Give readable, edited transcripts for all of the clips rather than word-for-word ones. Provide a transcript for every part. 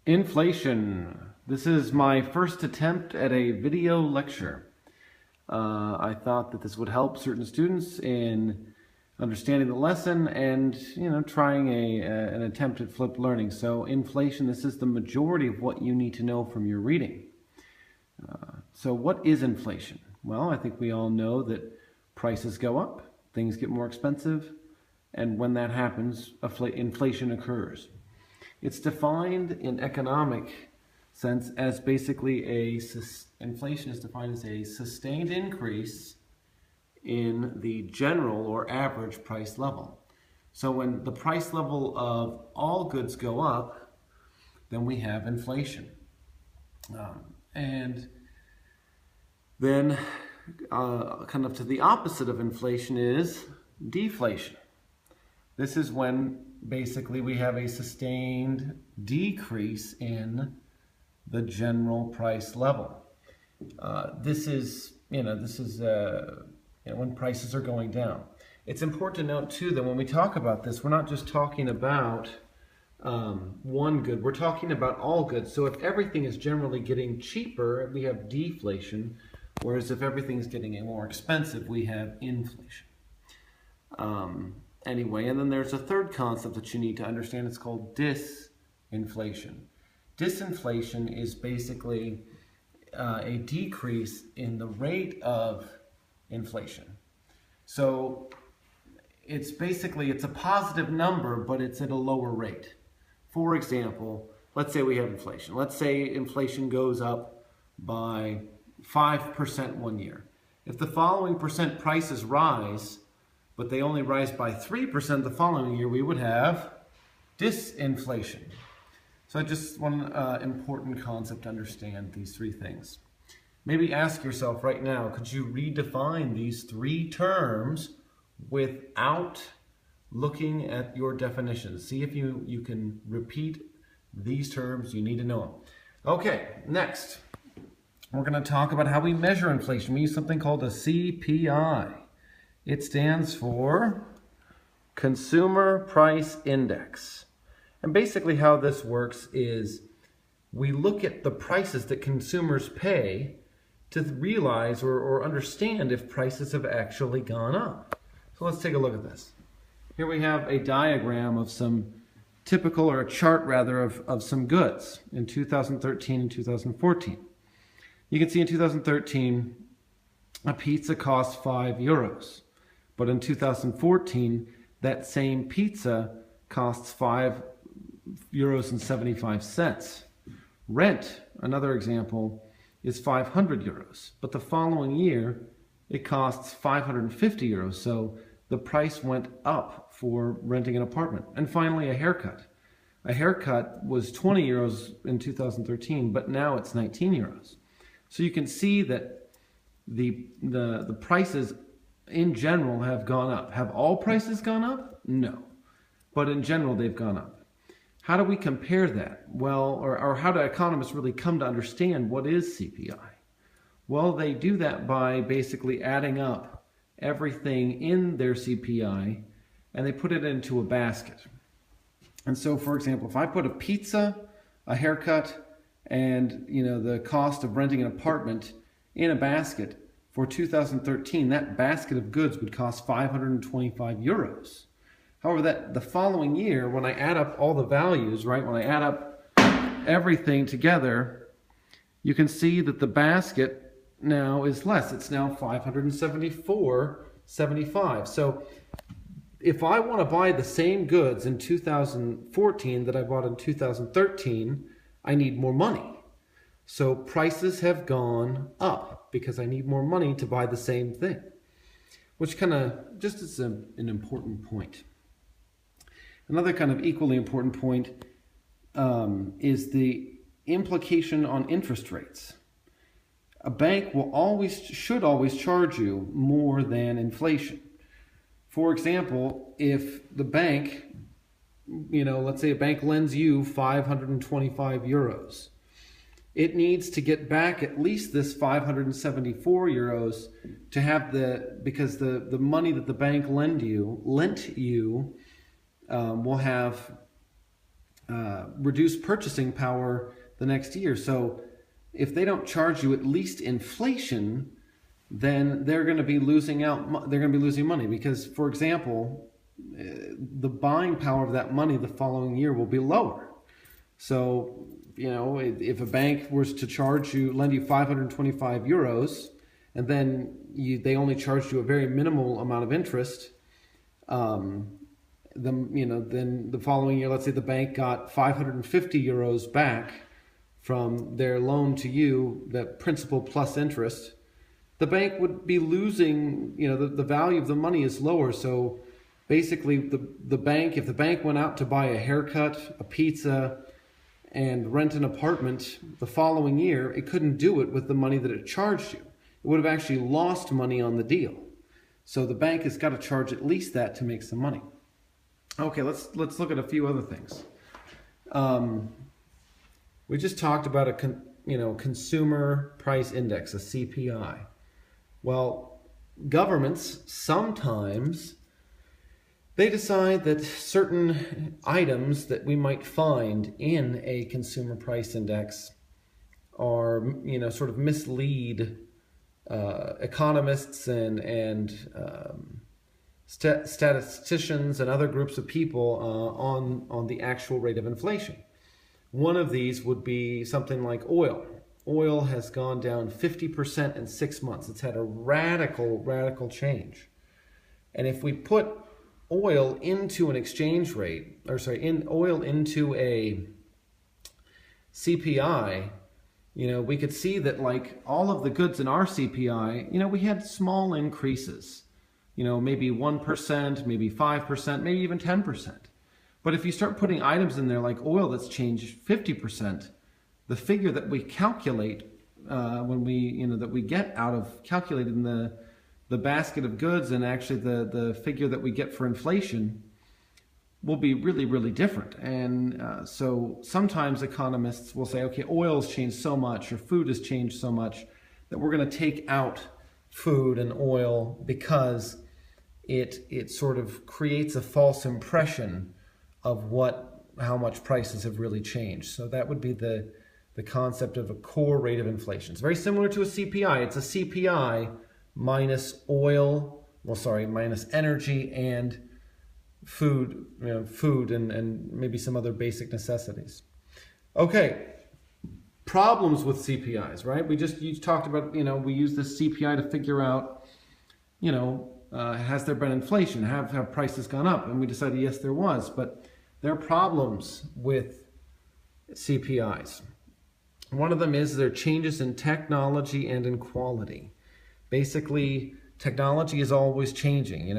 Inflation. This is my first attempt at a video lecture. I thought that this would help certain students in understanding the lesson and, trying an attempt at flipped learning. So inflation, this is the majority of what you need to know from your reading. So what is inflation? Well, I think we all know that prices go up, things get more expensive, and when that happens, inflation occurs. It's defined in economic sense as basically inflation is defined as a sustained increase in the general or average price level. So when the price level of all goods go up, then we have inflation. And then kind of to the opposite of inflation is deflation. This is when basically we have a sustained decrease in the general price level. This is when prices are going down. It's important to note too that when we talk about this, we're not just talking about one good, we're talking about all goods. So if everything is generally getting cheaper, we have deflation, whereas if everything is getting more expensive, we have inflation. Anyway, and then there's a third concept that you need to understand. It's called disinflation. Disinflation is basically a decrease in the rate of inflation. So it's a positive number, but it's at a lower rate. For example, let's say we have inflation. Let's say inflation goes up by 5% one year. If the following percent prices rise, but they only rise by 3% the following year, we would have disinflation. So just one important concept to understand these three things. Maybe ask yourself right now, could you redefine these three terms without looking at your definitions? See if you can repeat these terms. You need to know them. Okay, next, we're going to talk about how we measure inflation. We use something called a CPI. It stands for Consumer Price Index. And basically how this works is we look at the prices that consumers pay to realize or understand if prices have actually gone up. So let's take a look at this. Here we have a diagram of some typical, or a chart rather, of some goods in 2013 and 2014. You can see in 2013, a pizza cost €5. But in 2014, that same pizza costs €5.75. Rent, another example, is €500. But the following year, it costs €550. So the price went up for renting an apartment. And finally, a haircut. A haircut was €20 in 2013, but now it's €19. So you can see that the prices in general have gone up. Have all prices gone up? No. But in general, they've gone up. How do we compare that? Well, or how do economists really come to understand what is CPI? Well, they do that by basically adding up everything in their CPI and they put it into a basket. And so, for example, if I put a pizza, a haircut, and the cost of renting an apartment in a basket, for 2013, that basket of goods would cost €525. However, the following year, when I add up all the values, right, when I add up everything together, you can see that the basket now is less. It's now $574.75. So if I want to buy the same goods in 2014 that I bought in 2013, I need more money. So prices have gone up because I need more money to buy the same thing, which kind of just is an important point. Another kind of equally important point is the implication on interest rates. A bank should always charge you more than inflation. For example, if the bank, let's say a bank lends you €525, it needs to get back at least this €574 to have because the money that the bank lent you will have reduce purchasing power the next year. So if they don't charge you at least inflation, then they're going to be losing out. They're going to be losing money because, for example, the buying power of that money the following year will be lower. So, if a bank was to lend you 525 euros, and then they only charged you a very minimal amount of interest, then the following year, let's say the bank got 550 euros back from their loan to you, that principal plus interest, the bank would be losing, the value of the money is lower. So basically the bank, if the bank went out to buy a haircut, a pizza, and rent an apartment the following year, it couldn't do it with the money that it charged you. It would have actually lost money on the deal. So the bank has got to charge at least that to make some money. Okay, let's look at a few other things. We just talked about a consumer price index, a CPI. Well, governments sometimes they decide that certain items that we might find in a consumer price index are, sort of mislead economists and statisticians and other groups of people on the actual rate of inflation. One of these would be something like oil. Oil has gone down 50% in 6 months. It's had a radical change. And if we put oil into an exchange rate, oil into a CPI, we could see that like all of the goods in our CPI, we had small increases, maybe 1%, maybe 5%, maybe even 10%. But if you start putting items in there like oil that's changed 50%, the figure that we calculate when we, that we get out of calculated in the basket of goods and actually the figure that we get for inflation will be really different. And so sometimes economists will say, okay, oil's changed so much or food has changed so much that we're going to take out food and oil because it sort of creates a false impression of how much prices have really changed. So that would be the concept of a core rate of inflation. It's very similar to a CPI. It's a CPI minus minus energy and food, and maybe some other basic necessities. Okay, problems with CPIs, right? You talked about, we use this CPI to figure out, has there been inflation? Have prices gone up? And we decided yes, there was, but there are problems with CPIs. One of them is there are changes in technology and in quality. Basically, technology is always changing.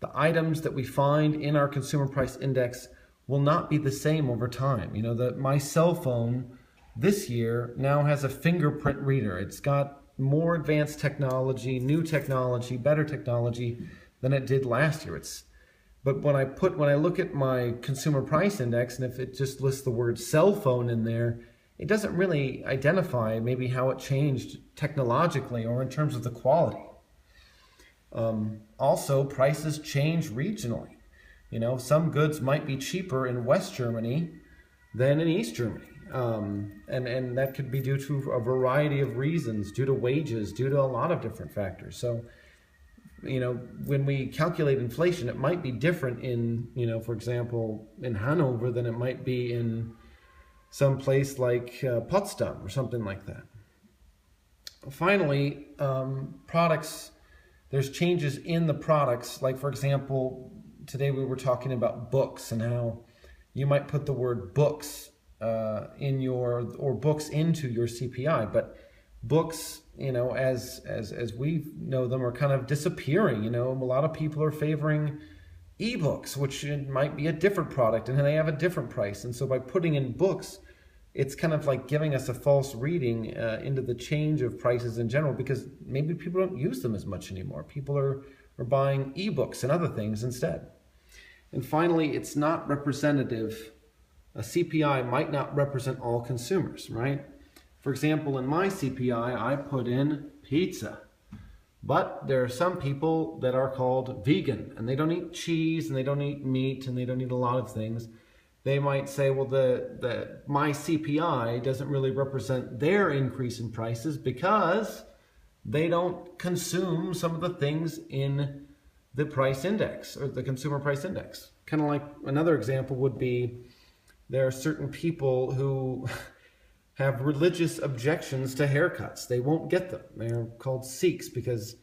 The items that we find in our consumer price index will not be the same over time. My cell phone this year now has a fingerprint reader. It's got more advanced technology, new technology, better technology than it did last year. But when I look at my consumer price index, and if it just lists the word cell phone in there, it doesn't really identify maybe how it changed technologically or in terms of the quality. Also, prices change regionally. Some goods might be cheaper in West Germany than in East Germany. And that could be due to a variety of reasons, due to wages, due to a lot of different factors. So, when we calculate inflation, it might be different in, for example, in Hanover than it might be in some place like Potsdam or something like that. Finally, products, there's changes in the products. Like, for example, today we were talking about books and how you might put the word books books into your CPI, but books, as we know them, are kind of disappearing. A lot of people are favoring ebooks, which might be a different product and they have a different price. And so by putting in books, it's kind of like giving us a false reading into the change of prices in general, because maybe people don't use them as much anymore. People are buying ebooks and other things instead. And finally, it's not representative. A CPI might not represent all consumers, right? For example, in my CPI, I put in pizza. But there are some people that are called vegan, and they don't eat cheese, and they don't eat meat, and they don't eat a lot of things. they might say, well, my CPI doesn't really represent their increase in prices because they don't consume some of the things in the price index or the consumer price index. Kind of like another example would be there are certain people who have religious objections to haircuts. They won't get them. They're called Sikhs because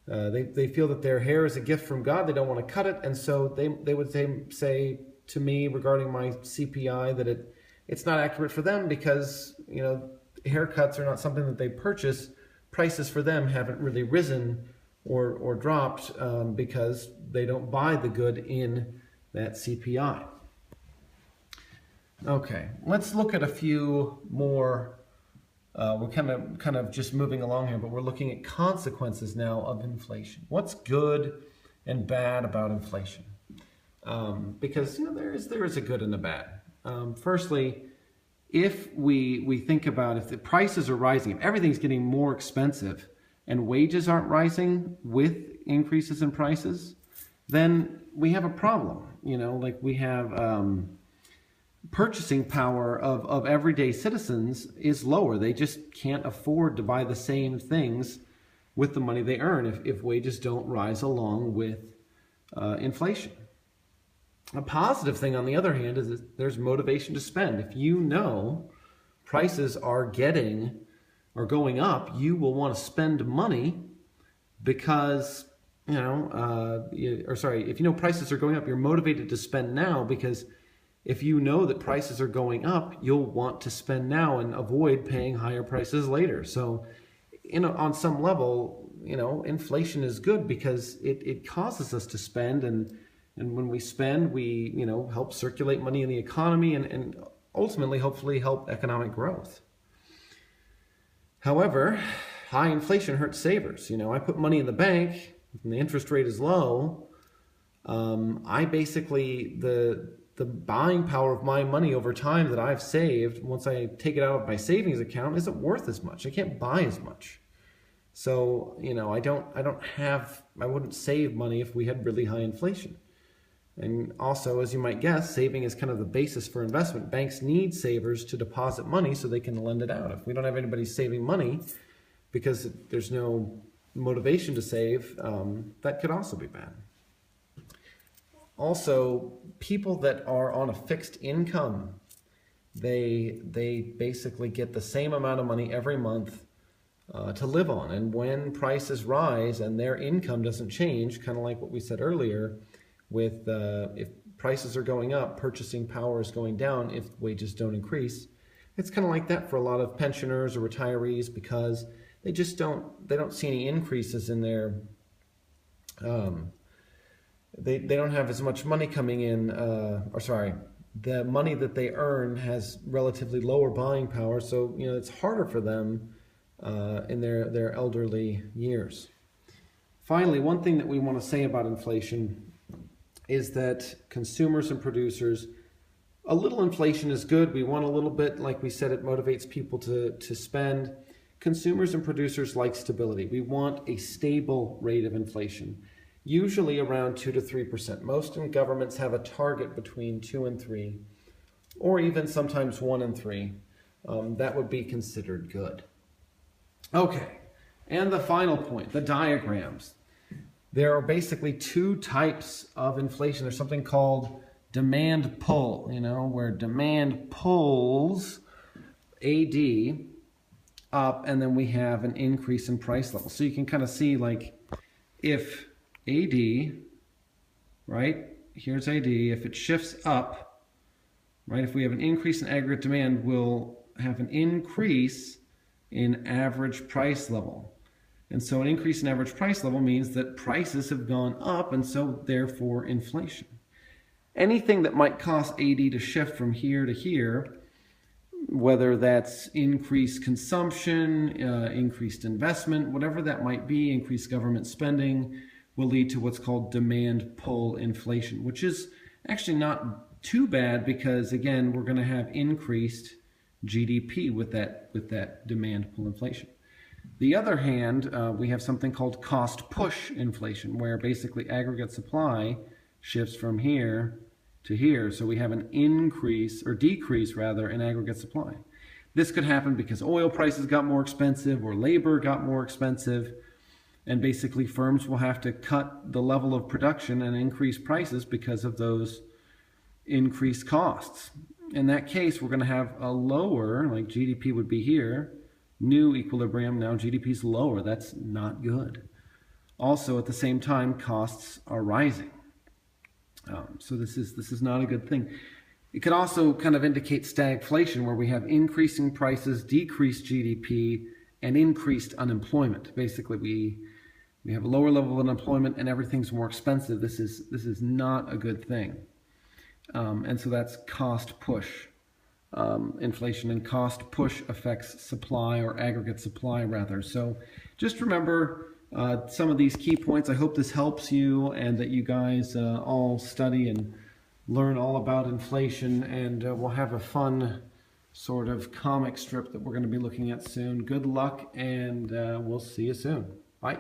they feel that their hair is a gift from God. They don't want to cut it. And so they would say to me regarding my CPI that it's not accurate for them because, you know, haircuts are not something that they purchase. Prices for them haven't really risen or dropped because they don't buy the good in that CPI. Okay, let's look at a few more. We're kind of just moving along here, but we're looking at consequences now of inflation. What's good and bad about inflation? Because, you know, there is a good and a bad. Firstly, if we think about if the prices are rising, if everything's getting more expensive and wages aren't rising with increases in prices, then we have a problem. You know, like we have purchasing power of everyday citizens is lower. They just can't afford to buy the same things with the money they earn if wages don't rise along with inflation. A positive thing, on the other hand, is that there's motivation to spend. If you know prices are going up, you will want to spend money because, you know, if you know prices are going up, you're motivated to spend now because if you know that prices are going up, you'll want to spend now and avoid paying higher prices later. So, you know, on some level, you know, inflation is good because it causes us to spend, and when we spend, we, you know, help circulate money in the economy and ultimately, hopefully, help economic growth. However, high inflation hurts savers. You know, I put money in the bank and the interest rate is low. I basically, the buying power of my money over time that I've saved, once I take it out of my savings account, isn't worth as much. I can't buy as much. So, you know, I wouldn't save money if we had really high inflation. And also, as you might guess, saving is kind of the basis for investment. Banks need savers to deposit money so they can lend it out. If we don't have anybody saving money because there's no motivation to save, that could also be bad. Also, people that are on a fixed income, they basically get the same amount of money every month to live on. And when prices rise and their income doesn't change, kind of like what we said earlier, with if prices are going up, purchasing power is going down if wages don't increase. It's kind of like that for a lot of pensioners or retirees because they just don't see any increases in their they don't have as much money coming in, the money that they earn has relatively lower buying power, so, you know, it's harder for them in their elderly years. Finally, one thing that we want to say about inflation is that consumers and producers, a little inflation is good. We want a little bit, like we said, it motivates people to spend. Consumers and producers like stability. We want a stable rate of inflation, usually around 2 to 3%. Most governments have a target between 2 and 3, or even sometimes 1 and 3. That would be considered good. Okay, and the final point, the diagrams. There are basically two types of inflation. There's something called demand pull, you know, where demand pulls AD up, and then we have an increase in price level. So you can kind of see, like, if AD, right, here's AD, if it shifts up, right, if we have an increase in aggregate demand, we'll have an increase in average price level. And so an increase in average price level means that prices have gone up, and so therefore inflation. Anything that might cause AD to shift from here to here, whether that's increased consumption, increased investment, whatever that might be, increased government spending, will lead to what's called demand pull inflation, which is actually not too bad because, again, we're going to have increased GDP with that demand pull inflation. The other hand, we have something called cost push inflation, where basically aggregate supply shifts from here to here. So we have an increase, or decrease rather, in aggregate supply. This could happen because oil prices got more expensive or labor got more expensive. And basically firms will have to cut the level of production and increase prices because of those increased costs. In that case, we're going to have a lower, like GDP would be here, new equilibrium, now GDP is lower. That's not good. Also, at the same time, costs are rising. So this is not a good thing. It could also kind of indicate stagflation, where we have increasing prices, decreased GDP, and increased unemployment. Basically, we have a lower level of unemployment and everything's more expensive. This is not a good thing. And so that's cost push inflation, and cost push affects supply, or aggregate supply rather. So just remember some of these key points. I hope this helps you, and that you guys all study and learn all about inflation, and we'll have a fun sort of comic strip that we're going to be looking at soon. Good luck, and we'll see you soon. Bye.